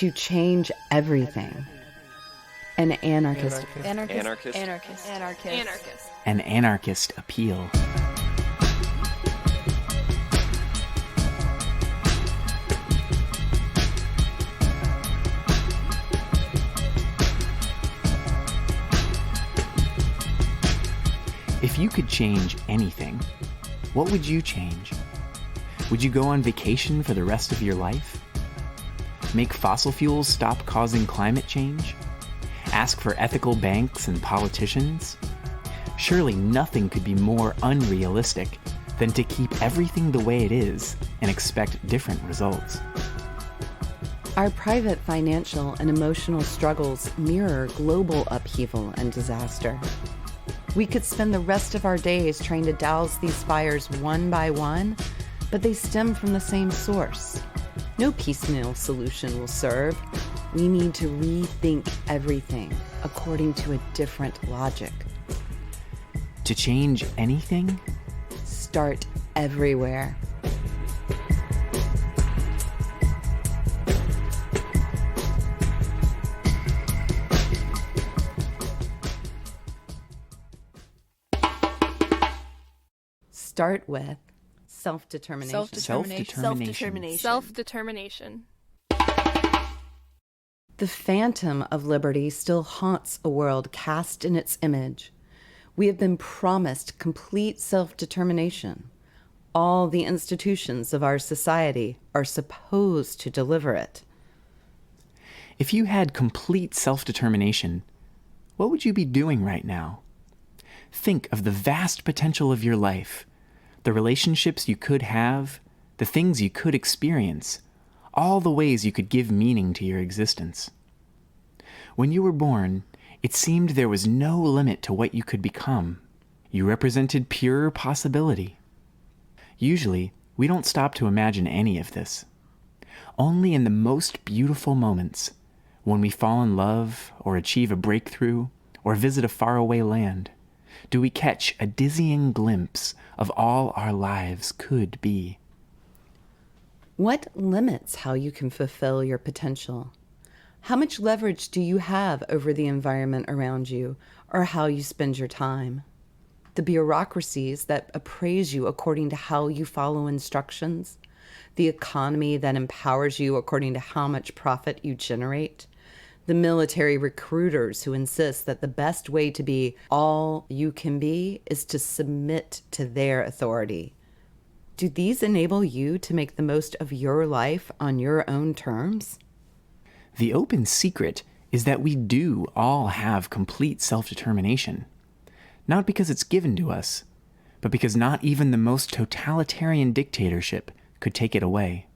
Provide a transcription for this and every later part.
to change everything. An anarchist. Anarchist. An anarchist appeal. If you could change anything, what would you change? Would you go on vacation for the rest of your life? Make fossil fuels stop causing climate change? Ask for ethical banks and politicians? Surely nothing could be more unrealistic than to keep everything the way it is and expect different results. Our private financial and emotional struggles mirror global upheaval and disaster. We could spend the rest of our days trying to douse these fires one by one, but they stem from the same source. No piecemeal solution will serve. We need to rethink everything according to a different logic. To change anything? Start everywhere. Start with self-determination. Self-determination. The phantom of liberty still haunts a world cast in its image. We have been promised complete self-determination. All the institutions of our society are supposed to deliver it. If you had complete self-determination, what would you be doing right now? Think of the vast potential of your life, the relationships you could have, the things you could experience, all the ways you could give meaning to your existence. When you were born, it seemed there was no limit to what you could become. You represented pure possibility. Usually, we don't stop to imagine any of this. Only in the most beautiful moments, when we fall in love or achieve a breakthrough or visit a faraway land, do we catch a dizzying glimpse of all our lives could be. What limits how you can fulfill your potential? How much leverage do you have over the environment around you or how you spend your time? The bureaucracies that appraise you according to how you follow instructions? The economy that empowers you according to how much profit you generate? The military recruiters who insist that the best way to be all you can be is to submit to their authority. Do these enable you to make the most of your life on your own terms? The open secret is that we do all have complete self-determination, not because it's given to us, but because not even the most totalitarian dictatorship could take it away.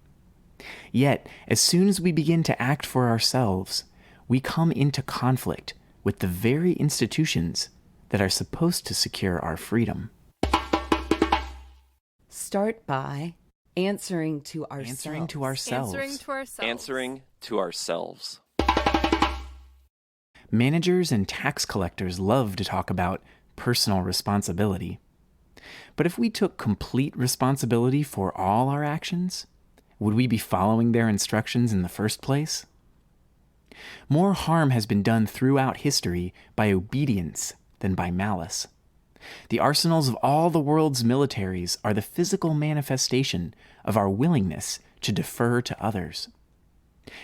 Yet, as soon as we begin to act for ourselves, we come into conflict with the very institutions that are supposed to secure our freedom. Start by answering to ourselves. Answering to ourselves. Managers and tax collectors love to talk about personal responsibility. But if we took complete responsibility for all our actions, would we be following their instructions in the first place? More harm has been done throughout history by obedience than by malice. The arsenals of all the world's militaries are the physical manifestation of our willingness to defer to others.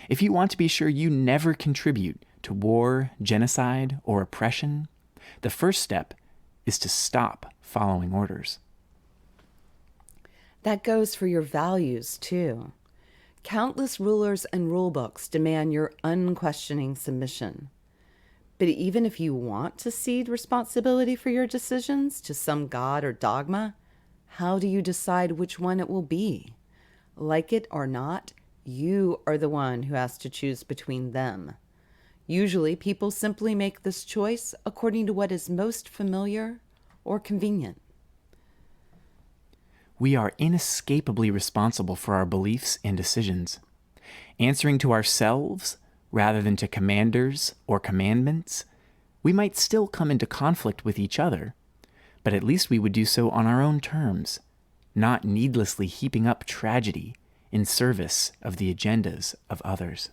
If you want to be sure you never contribute to war, genocide, or oppression, the first step is to stop following orders. That goes for your values, too. Countless rulers and rulebooks demand your unquestioning submission. But even if you want to cede responsibility for your decisions to some god or dogma, how do you decide which one it will be? Like it or not, you are the one who has to choose between them. Usually, people simply make this choice according to what is most familiar or convenient. We are inescapably responsible for our beliefs and decisions. Answering to ourselves rather than to commanders or commandments, we might still come into conflict with each other, but at least we would do so on our own terms, not needlessly heaping up tragedy in service of the agendas of others.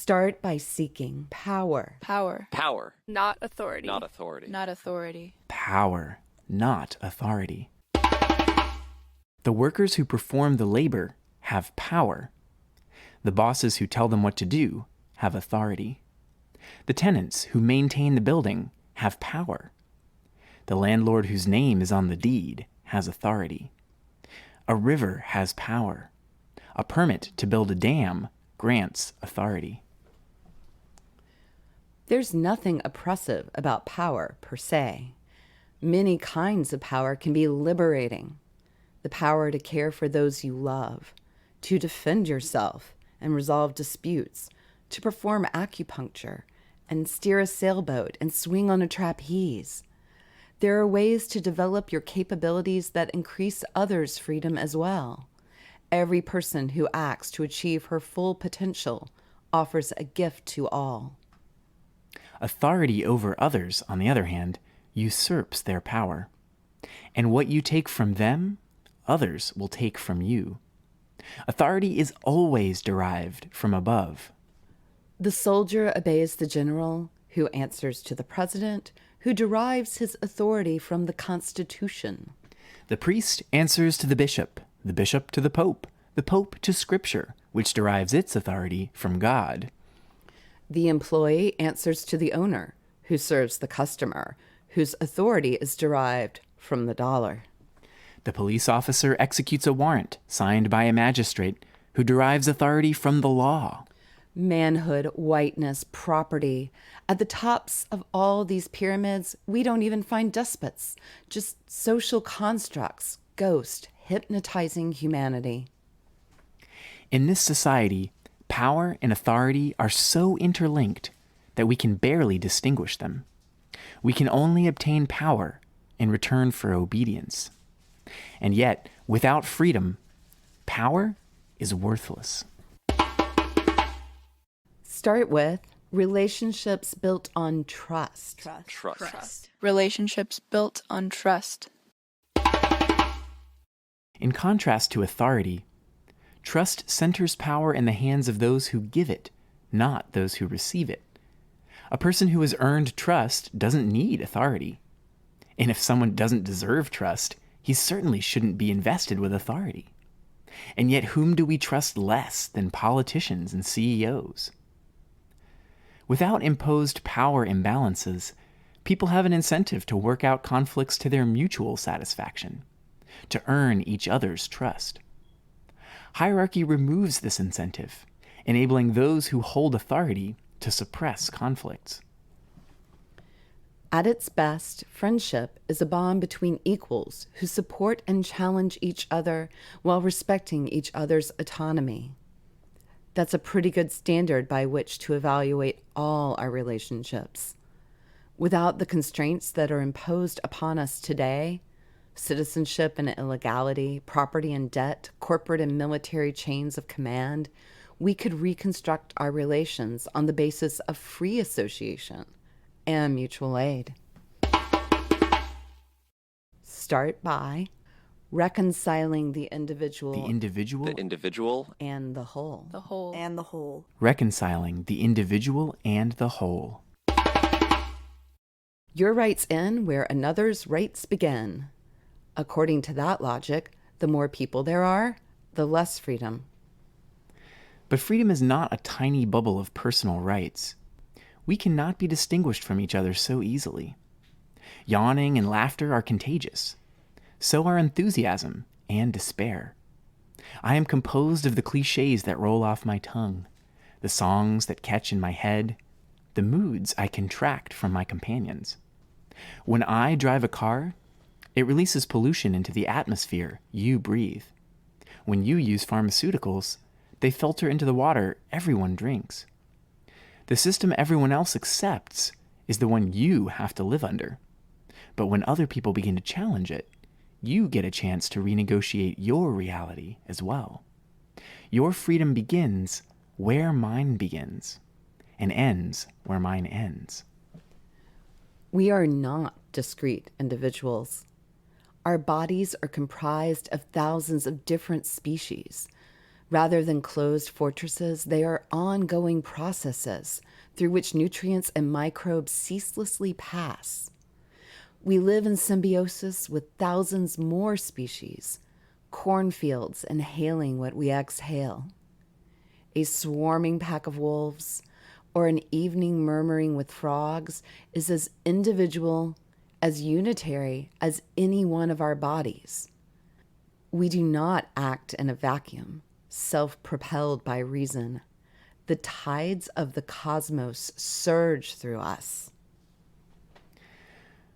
Start by seeking power. Power. Power, Not authority. not authority. Not authority. Power, not authority. The workers who perform the labor have power. The bosses who tell them what to do have authority. The tenants who maintain the building have power. The landlord whose name is on the deed has authority. A river has power. A permit to build a dam grants authority. There's nothing oppressive about power per se. Many kinds of power can be liberating. The power to care for those you love, to defend yourself and resolve disputes, to perform acupuncture and steer a sailboat and swing on a trapeze. There are ways to develop your capabilities that increase others' freedom as well. Every person who acts to achieve her full potential offers a gift to all. Authority over others, on the other hand, usurps their power. And what you take from them, others will take from you. Authority is always derived from above. The soldier obeys the general, who answers to the president, who derives his authority from the Constitution. The priest answers to the bishop to the pope to Scripture, which derives its authority from God. The employee answers to the owner, who serves the customer, whose authority is derived from the dollar. The police officer executes a warrant signed by a magistrate who derives authority from the law. Manhood, whiteness, property. At the tops of all these pyramids, we don't even find despots, just social constructs, ghosts, hypnotizing humanity. In this society, power and authority are so interlinked that we can barely distinguish them. We can only obtain power in return for obedience. And yet, without freedom, power is worthless. Start with relationships built on trust. Trust. Relationships built on trust. In contrast to authority, trust centers power in the hands of those who give it, not those who receive it. A person who has earned trust doesn't need authority. And if someone doesn't deserve trust, he certainly shouldn't be invested with authority. And yet, whom do we trust less than politicians and CEOs? Without imposed power imbalances, people have an incentive to work out conflicts to their mutual satisfaction, to earn each other's trust. Hierarchy removes this incentive, enabling those who hold authority to suppress conflicts. At its best, friendship is a bond between equals who support and challenge each other while respecting each other's autonomy. That's a pretty good standard by which to evaluate all our relationships. Without the constraints that are imposed upon us today, citizenship and illegality, property and debt, corporate and military chains of command, we could reconstruct our relations on the basis of free association and mutual aid. Start by reconciling the individual The individual, and the whole. The whole. And the whole. reconciling the individual and the whole. Your rights end where another's rights begin. According to that logic, the more people there are, the less freedom. But freedom is not a tiny bubble of personal rights. We cannot be distinguished from each other so easily. Yawning and laughter are contagious. So are enthusiasm and despair. I am composed of the cliches that roll off my tongue, the songs that catch in my head, the moods I contract from my companions. When I drive a car, it releases pollution into the atmosphere you breathe. When you use pharmaceuticals, they filter into the water everyone drinks. The system everyone else accepts is the one you have to live under. But when other people begin to challenge it, you get a chance to renegotiate your reality as well. Your freedom begins where mine begins, and ends where mine ends. We are not discrete individuals. Our bodies are comprised of thousands of different species, Rather than closed fortresses, they are ongoing processes through which nutrients and microbes ceaselessly pass. We live in symbiosis with thousands more species, cornfields inhaling what we exhale. A swarming pack of wolves or an evening murmuring with frogs is as individual, as unitary as any one of our bodies. We do not act in a vacuum, self-propelled by reason. The tides of the cosmos surge through us.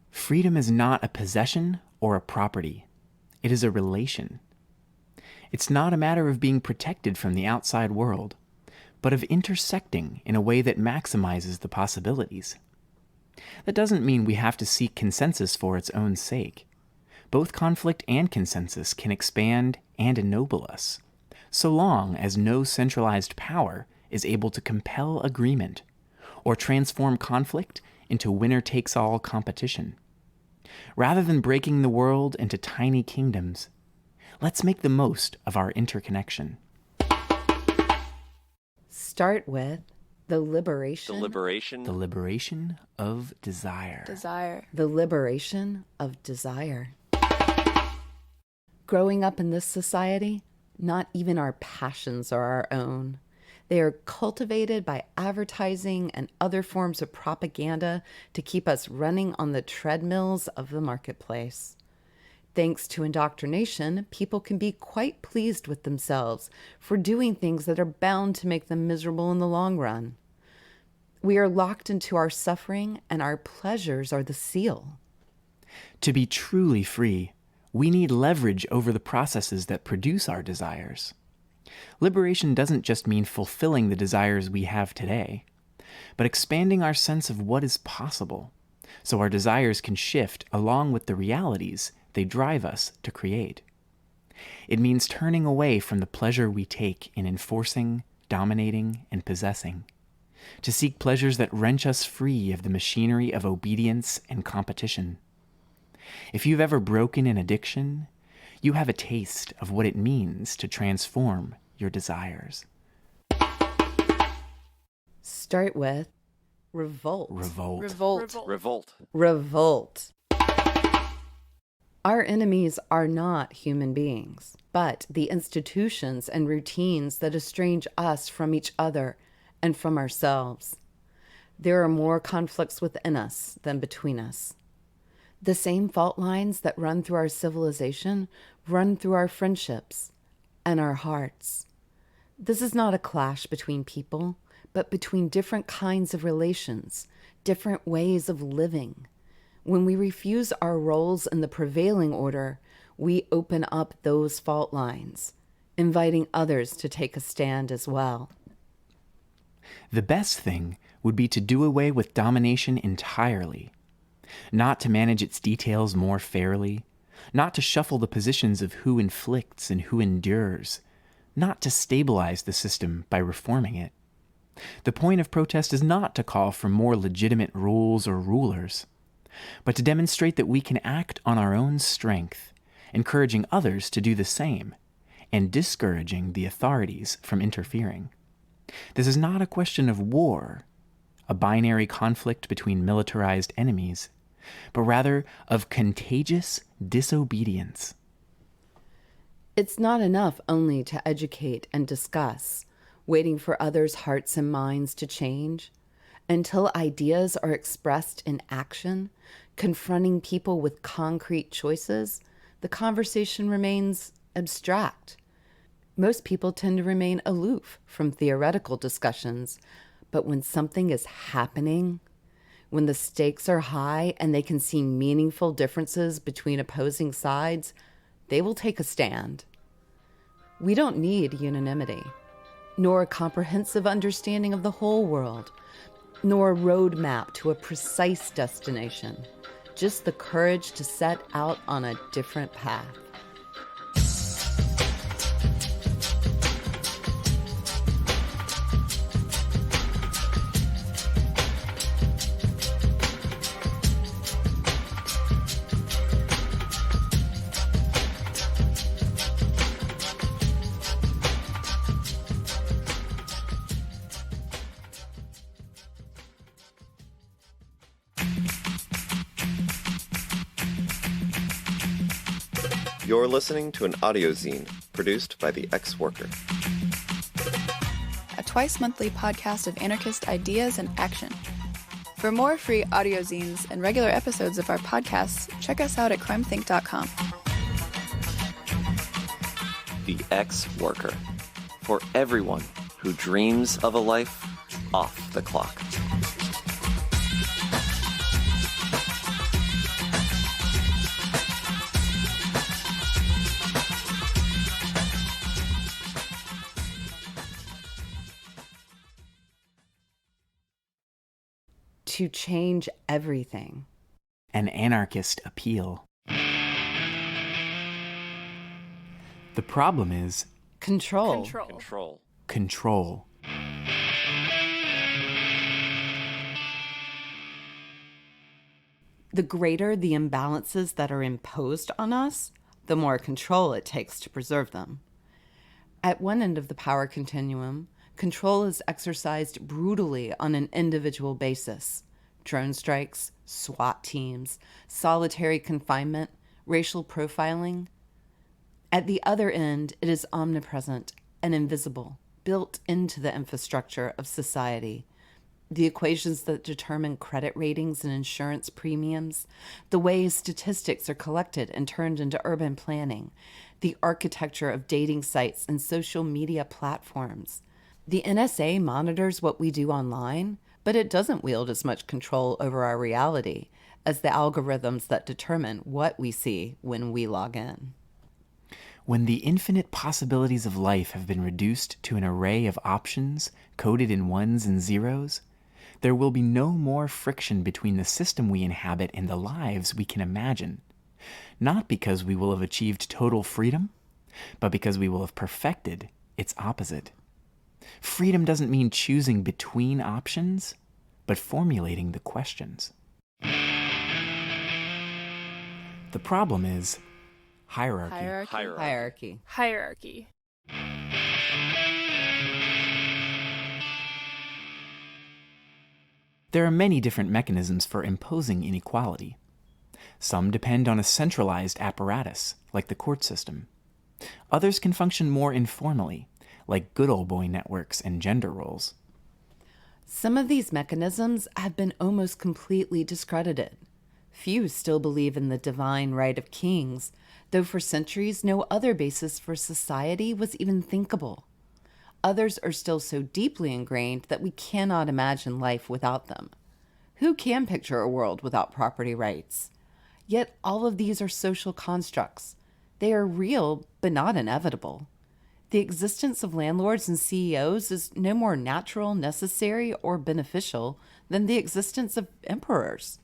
Freedom is not a possession or a property. It is a relation. It's not a matter of being protected from the outside world, but of intersecting in a way that maximizes the possibilities. That doesn't mean we have to seek consensus for its own sake. Both conflict and consensus can expand and ennoble us, so long as no centralized power is able to compel agreement or transform conflict into winner-takes-all competition. Rather than breaking the world into tiny kingdoms, let's make the most of our interconnection. Start with the liberation. The liberation. The liberation of desire. Desire. The liberation of desire. Growing up in this society, not even our passions are our own. They are cultivated by advertising and other forms of propaganda to keep us running on the treadmills of the marketplace. Thanks to indoctrination, people can be quite pleased with themselves for doing things that are bound to make them miserable in the long run. We are locked into our suffering, and our pleasures are the seal. To be truly free, we need leverage over the processes that produce our desires. Liberation doesn't just mean fulfilling the desires we have today, but expanding our sense of what is possible, so our desires can shift along with the realities they drive us to create. It means turning away from the pleasure we take in enforcing, dominating, and possessing, to seek pleasures that wrench us free of the machinery of obedience and competition. If you've ever broken an addiction, you have a taste of what it means to transform your desires. Start with revolt. Revolt. Revolt. Revolt. Revolt. Our enemies are not human beings, but the institutions and routines that estrange us from each other and from ourselves. There are more conflicts within us than between us. The same fault lines that run through our civilization run through our friendships and our hearts. This is not a clash between people, but between different kinds of relations, different ways of living. When we refuse our roles in the prevailing order, we open up those fault lines, inviting others to take a stand as well. The best thing would be to do away with domination entirely, not to manage its details more fairly, not to shuffle the positions of who inflicts and who endures, not to stabilize the system by reforming it. The point of protest is not to call for more legitimate rules or rulers, but to demonstrate that we can act on our own strength, encouraging others to do the same, and discouraging the authorities from interfering. This is not a question of war, a binary conflict between militarized enemies, but rather of contagious disobedience. It's not enough only to educate and discuss, waiting for others' hearts and minds to change. Until ideas are expressed in action, confronting people with concrete choices, the conversation remains abstract. Most people tend to remain aloof from theoretical discussions, but when something is happening, when the stakes are high and they can see meaningful differences between opposing sides, they will take a stand. We don't need unanimity, nor a comprehensive understanding of the whole world, nor a roadmap to a precise destination, just the courage to set out on a different path. You're listening to an audio zine produced by the Ex-Worker. A twice-monthly podcast of anarchist ideas and action. For more free audio zines and regular episodes of our podcasts, check us out at CrimethInc.com. The Ex-Worker. For everyone who dreams of a life off the clock. To change everything. An anarchist appeal. The problem is Control. control. The greater the imbalances that are imposed on us, the more control it takes to preserve them. At one end of the power continuum, control is exercised brutally on an individual basis. Drone strikes, SWAT teams, solitary confinement, racial profiling. At the other end, it is omnipresent and invisible, built into the infrastructure of society. The equations that determine credit ratings and insurance premiums, the ways statistics are collected and turned into urban planning, the architecture of dating sites and social media platforms. The NSA monitors what we do online, but it doesn't wield as much control over our reality as the algorithms that determine what we see when we log in. When the infinite possibilities of life have been reduced to an array of options coded in ones and zeros, there will be no more friction between the system we inhabit and the lives we can imagine. Not because we will have achieved total freedom, but because we will have perfected its opposite. Freedom doesn't mean choosing between options, but formulating the questions. The problem is hierarchy. Hierarchy. There are many different mechanisms for imposing inequality. Some depend on a centralized apparatus, like the court system. Others can function more informally, like good old boy networks and gender roles. Some of these mechanisms have been almost completely discredited. Few still believe in the divine right of kings, though for centuries no other basis for society was even thinkable. Others are still so deeply ingrained that we cannot imagine life without them. Who can picture a world without property rights? Yet all of these are social constructs. They are real, but not inevitable. The existence of landlords and CEOs is no more natural, necessary, or beneficial than the existence of emperors.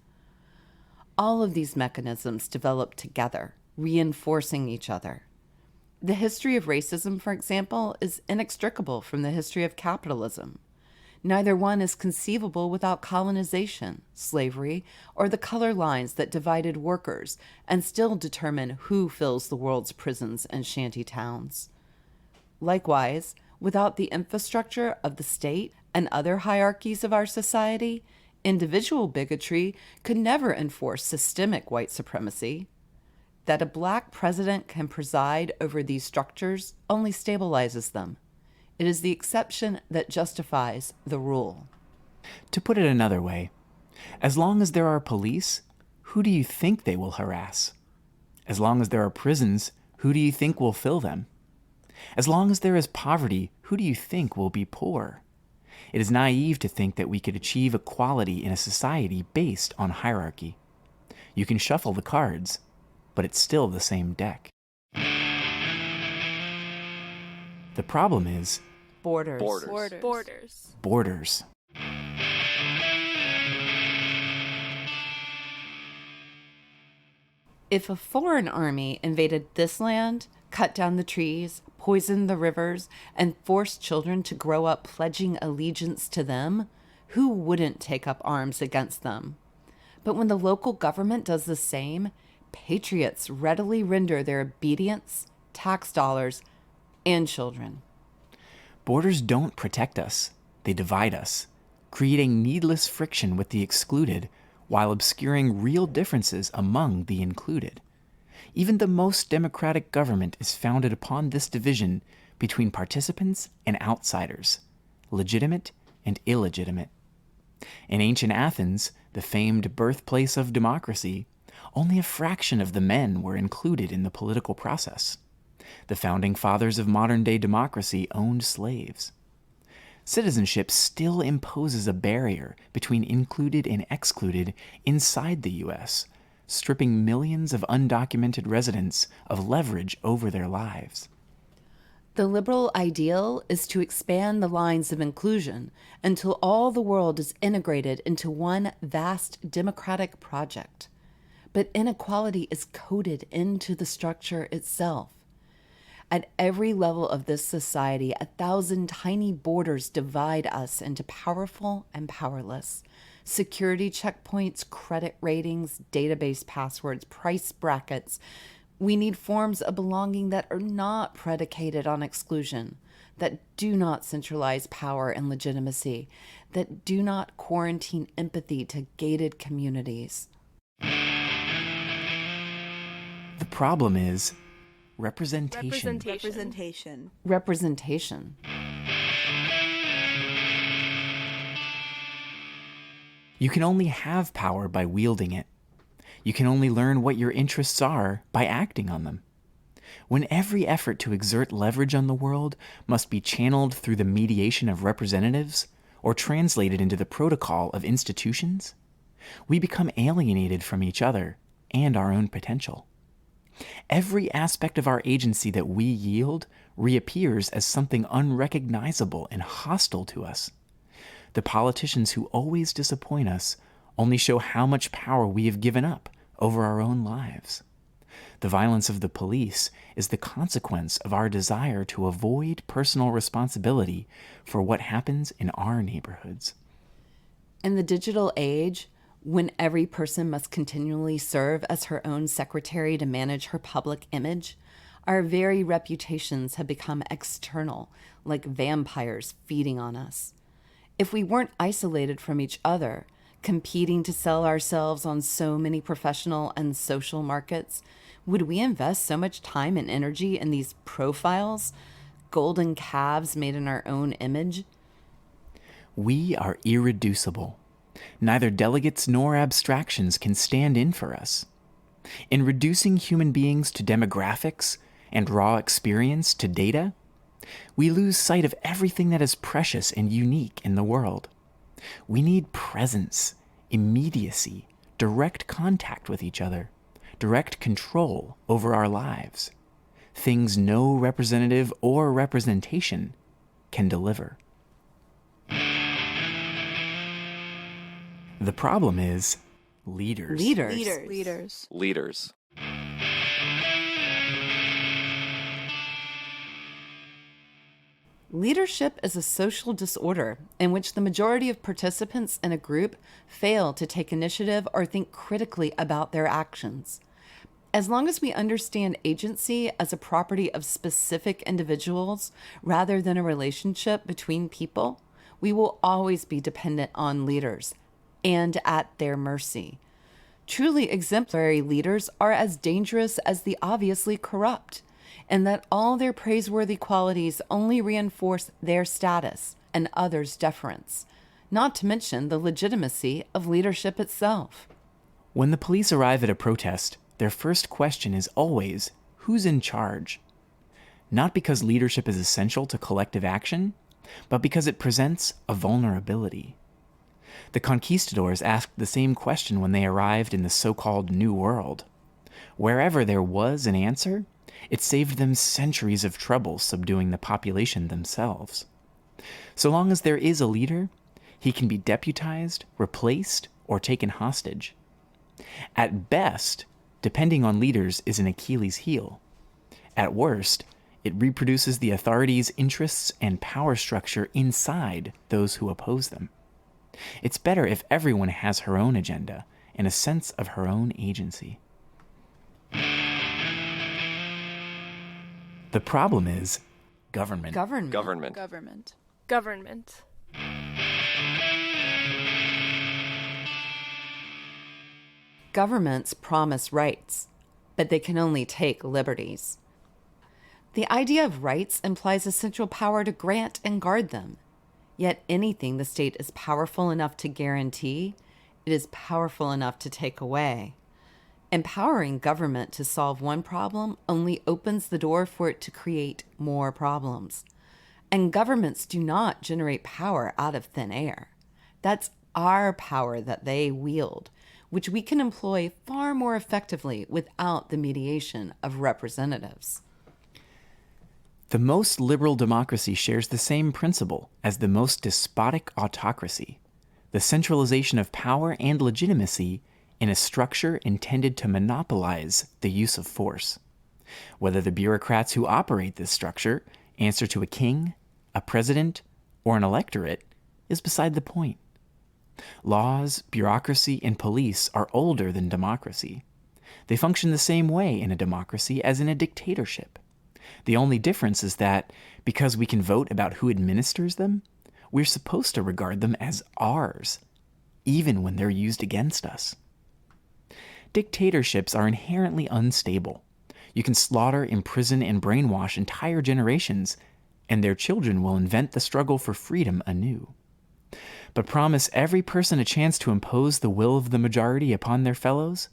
All of these mechanisms develop together, reinforcing each other. The history of racism, for example, is inextricable from the history of capitalism. Neither one is conceivable without colonization, slavery, or the color lines that divided workers and still determine who fills the world's prisons and shanty towns. Likewise, without the infrastructure of the state and other hierarchies of our society, individual bigotry could never enforce systemic white supremacy. That a black president can preside over these structures only stabilizes them. It is the exception that justifies the rule. To put it another way, as long as there are police, who do you think they will harass? As long as there are prisons, who do you think will fill them? As long as there is poverty, who do you think will be poor? It is naive to think that we could achieve equality in a society based on hierarchy. You can shuffle the cards, but it's still the same deck. The problem is Borders. borders. If a foreign army invaded this land, cut down the trees, poisoned the rivers, and forced children to grow up pledging allegiance to them, who wouldn't take up arms against them? But when the local government does the same, patriots readily render their obedience, tax dollars, and children. Borders don't protect us, they divide us, creating needless friction with the excluded while obscuring real differences among the included. Even the most democratic government is founded upon this division between participants and outsiders, legitimate and illegitimate. In ancient Athens, the famed birthplace of democracy, only a fraction of the men were included in the political process. The founding fathers of modern-day democracy owned slaves. Citizenship still imposes a barrier between included and excluded inside the U.S., stripping millions of undocumented residents of leverage over their lives. The liberal ideal is to expand the lines of inclusion until all the world is integrated into one vast democratic project. But inequality is coded into the structure itself. At every level of this society, 1,000 tiny borders divide us into powerful and powerless. Security checkpoints, credit ratings, database passwords, price brackets. We need forms of belonging that are not predicated on exclusion, that do not centralize power and legitimacy, that do not quarantine empathy to gated communities. The problem is representation. Representation. You can only have power by wielding it. You can only learn what your interests are by acting on them. When every effort to exert leverage on the world must be channeled through the mediation of representatives or translated into the protocol of institutions, we become alienated from each other and our own potential. Every aspect of our agency that we yield reappears as something unrecognizable and hostile to us. The politicians who always disappoint us only show how much power we have given up over our own lives. The violence of the police is the consequence of our desire to avoid personal responsibility for what happens in our neighborhoods. In the digital age, when every person must continually serve as her own secretary to manage her public image, our very reputations have become external, like vampires feeding on us. If we weren't isolated from each other, competing to sell ourselves on so many professional and social markets, would we invest so much time and energy in these profiles, golden calves made in our own image? We are irreducible. Neither delegates nor abstractions can stand in for us. In reducing human beings to demographics and raw experience to data, we lose sight of everything that is precious and unique in the world. We need presence, immediacy, direct contact with each other, direct control over our lives, things no representative or representation can deliver. The problem is leaders. Leaders. Leadership is a social disorder in which the majority of participants in a group fail to take initiative or think critically about their actions. As long as we understand agency as a property of specific individuals rather than a relationship between people, we will always be dependent on leaders and at their mercy. Truly exemplary leaders are as dangerous as the obviously corrupt, and that all their praiseworthy qualities only reinforce their status and others' deference, not to mention the legitimacy of leadership itself. When the police arrive at a protest, their first question is always, who's in charge? Not because leadership is essential to collective action, but because it presents a vulnerability. The conquistadors asked the same question when they arrived in the so-called New World. Wherever there was an answer, it saved them centuries of trouble subduing the population themselves. So long as there is a leader, he can be deputized, replaced, or taken hostage. At best, depending on leaders is an Achilles heel. At worst, it reproduces the authorities' interests and power structure inside those who oppose them. It's better if everyone has her own agenda and a sense of her own agency. The problem is government. Government. Governments promise rights. but they can only take liberties. The idea of rights implies a central power to grant and guard them. Yet anything the state is powerful enough to guarantee, it is powerful enough to take away. Empowering government to solve one problem only opens the door for it to create more problems. And governments do not generate power out of thin air. That's our power that they wield, which we can employ far more effectively without the mediation of representatives. The most liberal democracy shares the same principle as the most despotic autocracy, the centralization of power and legitimacy in a structure intended to monopolize the use of force. Whether the bureaucrats who operate this structure answer to a king, a president, or an electorate is beside the point. Laws, bureaucracy, and police are older than democracy. They function the same way in a democracy as in a dictatorship. The only difference is that, because we can vote about who administers them, we're supposed to regard them as ours, even when they're used against us. Dictatorships are inherently unstable. You can slaughter, imprison, and brainwash entire generations, and their children will invent the struggle for freedom anew. But promise every person a chance to impose the will of the majority upon their fellows,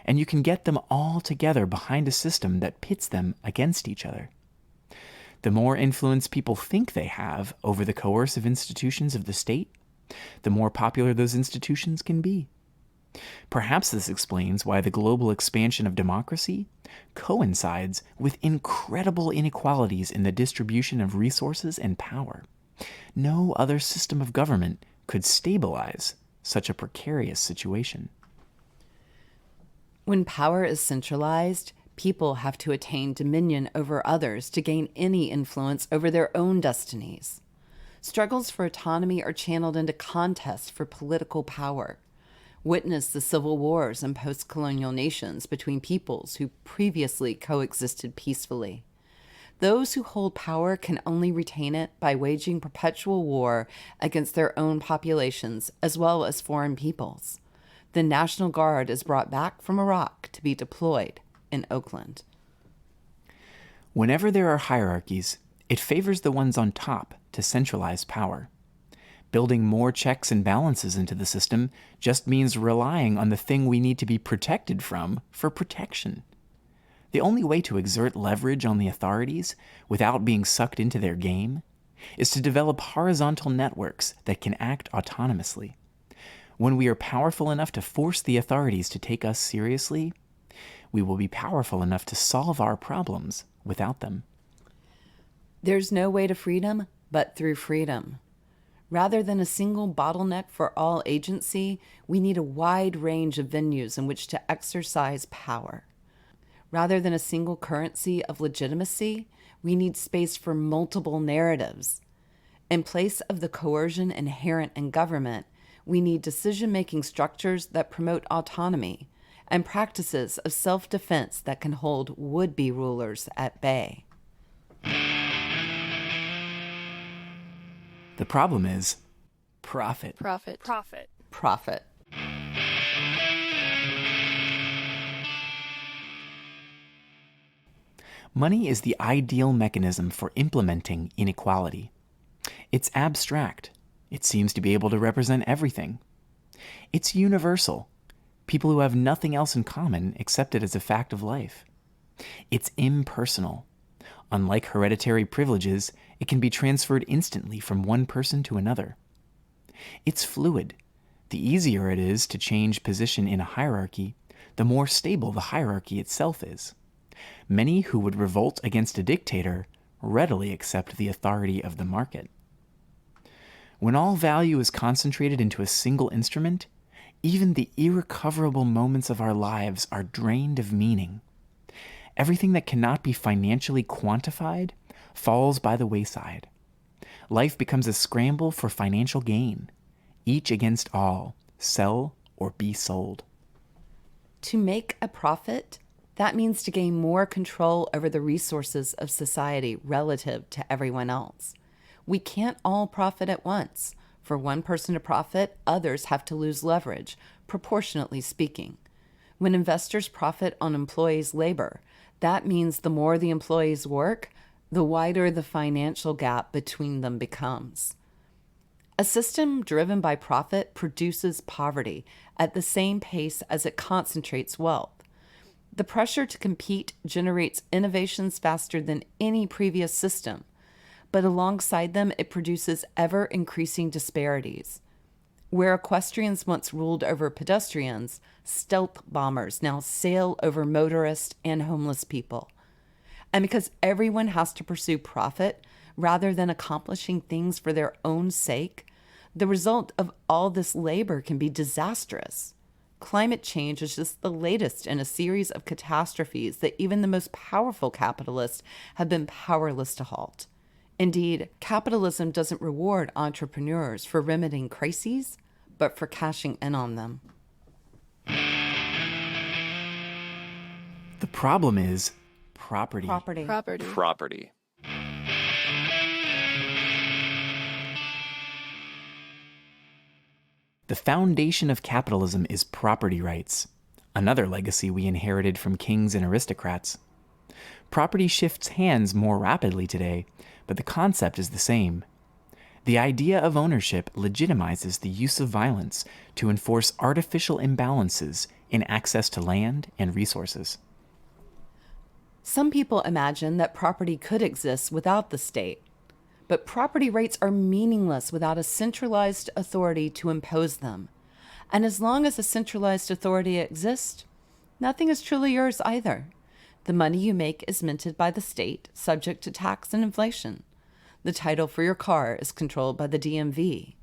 and you can get them all together behind a system that pits them against each other. The more influence people think they have over the coercive institutions of the state, the more popular those institutions can be. Perhaps this explains why the global expansion of democracy coincides with incredible inequalities in the distribution of resources and power. No other system of government could stabilize such a precarious situation. When power is centralized, people have to attain dominion over others to gain any influence over their own destinies. Struggles for autonomy are channeled into contests for political power. Witness the civil wars in post-colonial nations between peoples who previously coexisted peacefully. Those who hold power can only retain it by waging perpetual war against their own populations as well as foreign peoples. The National Guard is brought back from Iraq to be deployed in Oakland. Whenever there are hierarchies, it favors the ones on top to centralize power. Building more checks and balances into the system just means relying on the thing we need to be protected from for protection. The only way to exert leverage on the authorities without being sucked into their game is to develop horizontal networks that can act autonomously. When we are powerful enough to force the authorities to take us seriously, we will be powerful enough to solve our problems without them. There's no way to freedom but through freedom. Rather than a single bottleneck for all agency, we need a wide range of venues in which to exercise power. Rather than a single currency of legitimacy, we need space for multiple narratives. In place of the coercion inherent in government, we need decision-making structures that promote autonomy and practices of self-defense that can hold would-be rulers at bay. The problem is profit. Profit. Profit. Money is the ideal mechanism for implementing inequality. It's abstract. It seems to be able to represent everything. It's universal. People who have nothing else in common accept it as a fact of life. It's impersonal. Unlike hereditary privileges, it can be transferred instantly from one person to another. It's fluid. The easier it is to change position in a hierarchy, the more stable the hierarchy itself is. Many who would revolt against a dictator readily accept the authority of the market. When all value is concentrated into a single instrument, even the irrecoverable moments of our lives are drained of meaning. Everything that cannot be financially quantified falls by the wayside. Life becomes a scramble for financial gain, each against all, sell or be sold. To make a profit, that means to gain more control over the resources of society relative to everyone else. We can't all profit at once. For one person to profit, others have to lose leverage, proportionately speaking. When investors profit on employees' labor, that means the more the employees work, the wider the financial gap between them becomes. A system driven by profit produces poverty at the same pace as it concentrates wealth. The pressure to compete generates innovations faster than any previous system, but alongside them, it produces ever-increasing disparities. Where equestrians once ruled over pedestrians, stealth bombers now sail over motorists and homeless people. And because everyone has to pursue profit rather than accomplishing things for their own sake, the result of all this labor can be disastrous. Climate change is just the latest in a series of catastrophes that even the most powerful capitalists have been powerless to halt. Indeed, capitalism doesn't reward entrepreneurs for remedying crises, but for cashing in on them. The problem is property. Property. The foundation of capitalism is property rights, another legacy we inherited from kings and aristocrats. Property shifts hands more rapidly today, but the concept is the same. The idea of ownership legitimizes the use of violence to enforce artificial imbalances in access to land and resources. Some people imagine that property could exist without the state, but property rights are meaningless without a centralized authority to impose them. And as long as a centralized authority exists, nothing is truly yours either. The money you make is minted by the state, subject to tax and inflation. The title for your car is controlled by the DMV.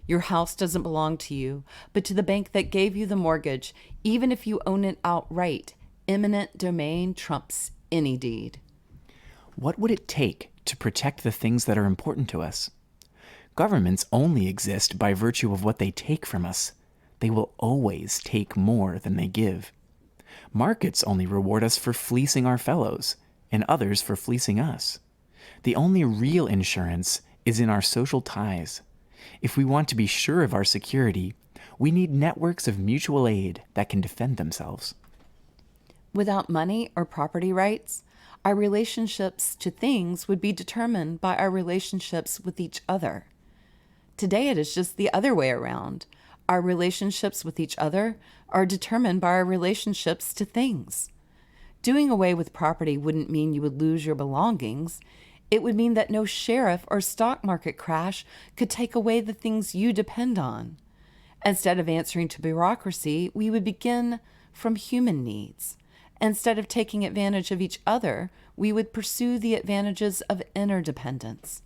Your house doesn't belong to you, but to the bank that gave you the mortgage, even if you own it outright. Eminent domain trumps any deed. What would it take to protect the things that are important to us? Governments only exist by virtue of what they take from us. They will always take more than they give. Markets only reward us for fleecing our fellows, and others for fleecing us. The only real insurance is in our social ties. If we want to be sure of our security, we need networks of mutual aid that can defend themselves. Without money or property rights, our relationships to things would be determined by our relationships with each other. Today, it is just the other way around. Our relationships with each other are determined by our relationships to things. Doing away with property wouldn't mean you would lose your belongings. It would mean that no sheriff or stock market crash could take away the things you depend on. Instead of answering to bureaucracy, we would begin from human needs. Instead of taking advantage of each other, we would pursue the advantages of interdependence.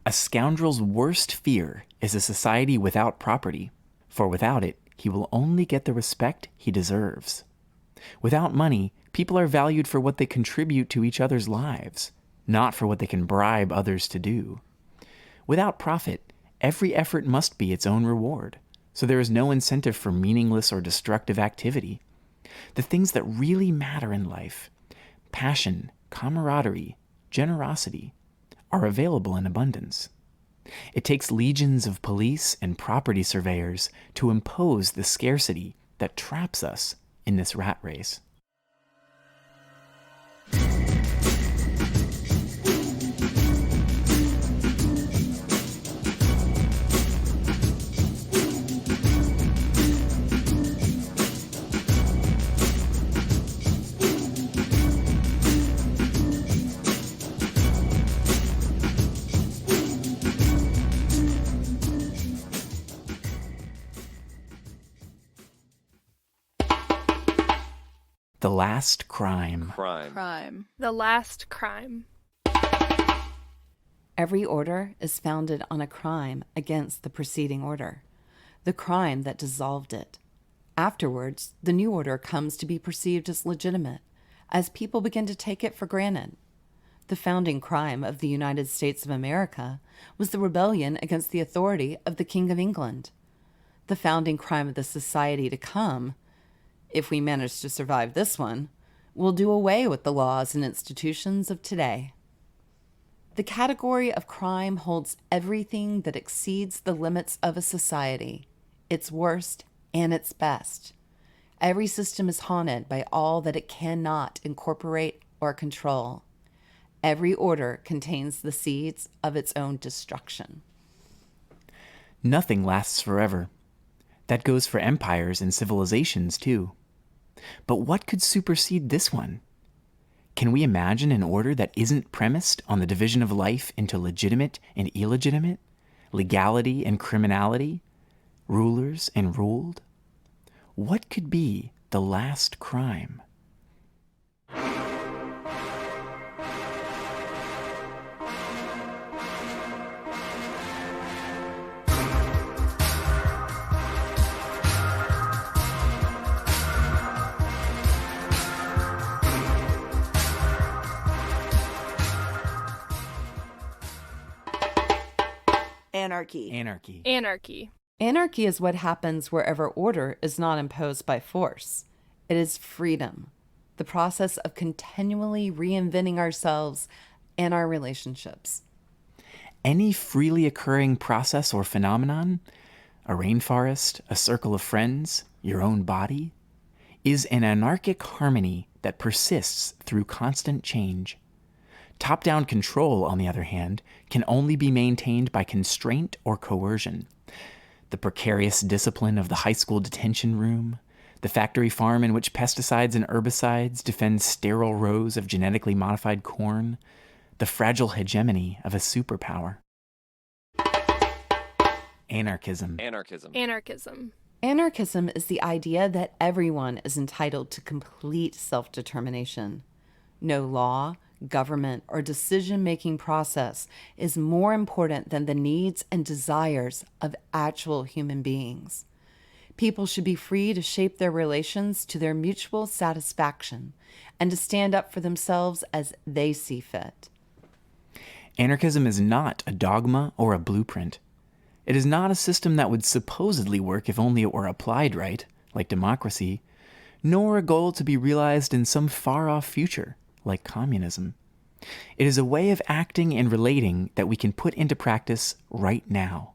A scoundrel's worst fear is a society without property, for without it, he will only get the respect he deserves. Without money, people are valued for what they contribute to each other's lives, not for what they can bribe others to do. Without profit, every effort must be its own reward, so there is no incentive for meaningless or destructive activity. The things that really matter in life, passion, camaraderie, generosity, are available in abundance. It takes legions of police and property surveyors to impose the scarcity that traps us in this rat race. The last crime. Crime. The last crime. Every order is founded on a crime against the preceding order, the crime that dissolved it. Afterwards, the new order comes to be perceived as legitimate, as people begin to take it for granted. The founding crime of the United States of America was the rebellion against the authority of the King of England. The founding crime of the society to come, if we manage to survive this one, will do away with the laws and institutions of today. The category of crime holds everything that exceeds the limits of a society, its worst and its best. Every system is haunted by all that it cannot incorporate or control. Every order contains the seeds of its own destruction. Nothing lasts forever. That goes for empires and civilizations, too. But what could supersede this one? Can we imagine an order that isn't premised on the division of life into legitimate and illegitimate, legality and criminality, rulers and ruled? What could be the last crime? Anarchy. Anarchy. Anarchy. Anarchy is what happens wherever order is not imposed by force. It is freedom, the process of continually reinventing ourselves and our relationships. Any freely occurring process or phenomenon, a rainforest, a circle of friends, your own body, is an anarchic harmony that persists through constant change. Top-down control, on the other hand, can only be maintained by constraint or coercion. The precarious discipline of the high school detention room, the factory farm in which pesticides and herbicides defend sterile rows of genetically modified corn, the fragile hegemony of a superpower. Anarchism. Anarchism. Anarchism. Anarchism is the idea that everyone is entitled to complete self-determination. No law, government, or decision-making process is more important than the needs and desires of actual human beings. People should be free to shape their relations to their mutual satisfaction and to stand up for themselves as they see fit. Anarchism is not a dogma or a blueprint. It is not a system that would supposedly work if only it were applied right, like democracy, nor a goal to be realized in some far-off future, like communism. It is a way of acting and relating that we can put into practice right now.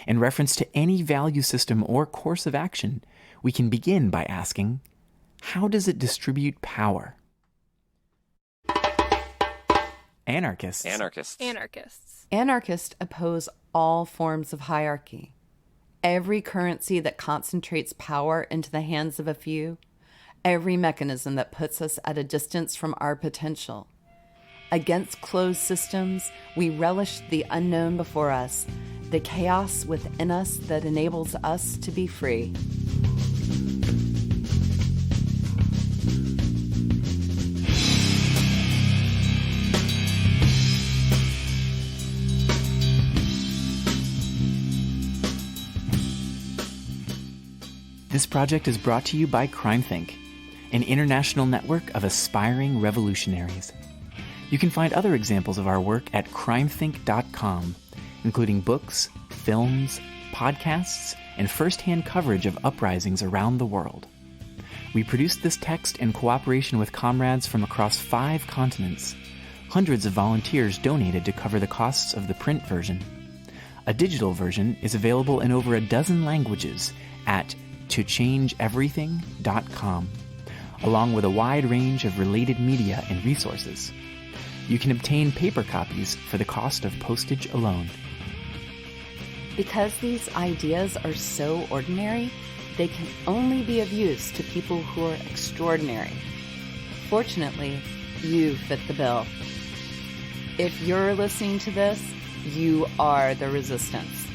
In reference to any value system or course of action, we can begin by asking, how does it distribute power? Anarchists. Anarchists. Anarchists. Anarchists oppose all forms of hierarchy. Every currency that concentrates power into the hands of a few, every mechanism that puts us at a distance from our potential. Against closed systems, we relish the unknown before us, the chaos within us that enables us to be free. This project is brought to you by CrimethInc, an international network of aspiring revolutionaries. You can find other examples of our work at CrimethInc.com, including books, films, podcasts, and first-hand coverage of uprisings around the world. We produced this text in cooperation with comrades from across 5 continents. Hundreds of volunteers donated to cover the costs of the print version. A digital version is available in over a dozen languages at tochangeeverything.com, along with a wide range of related media and resources. You can obtain paper copies for the cost of postage alone. Because these ideas are so ordinary, they can only be of use to people who are extraordinary. Fortunately, you fit the bill. If you're listening to this, you are the resistance.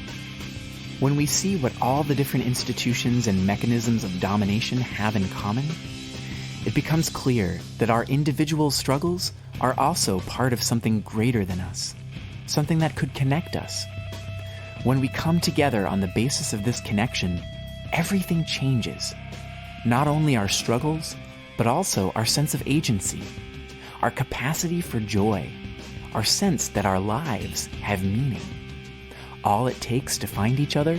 When we see what all the different institutions and mechanisms of domination have in common, it becomes clear that our individual struggles are also part of something greater than us, something that could connect us. When we come together on the basis of this connection, everything changes. Not only our struggles, but also our sense of agency, our capacity for joy, our sense that our lives have meaning. All it takes to find each other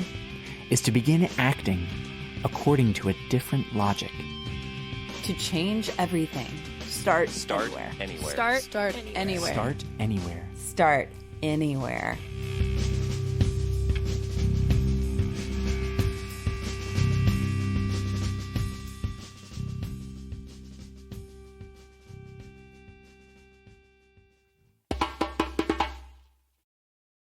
is to begin acting according to a different logic. To change everything, start Start anywhere. anywhere. Start anywhere. Start anywhere. Start anywhere.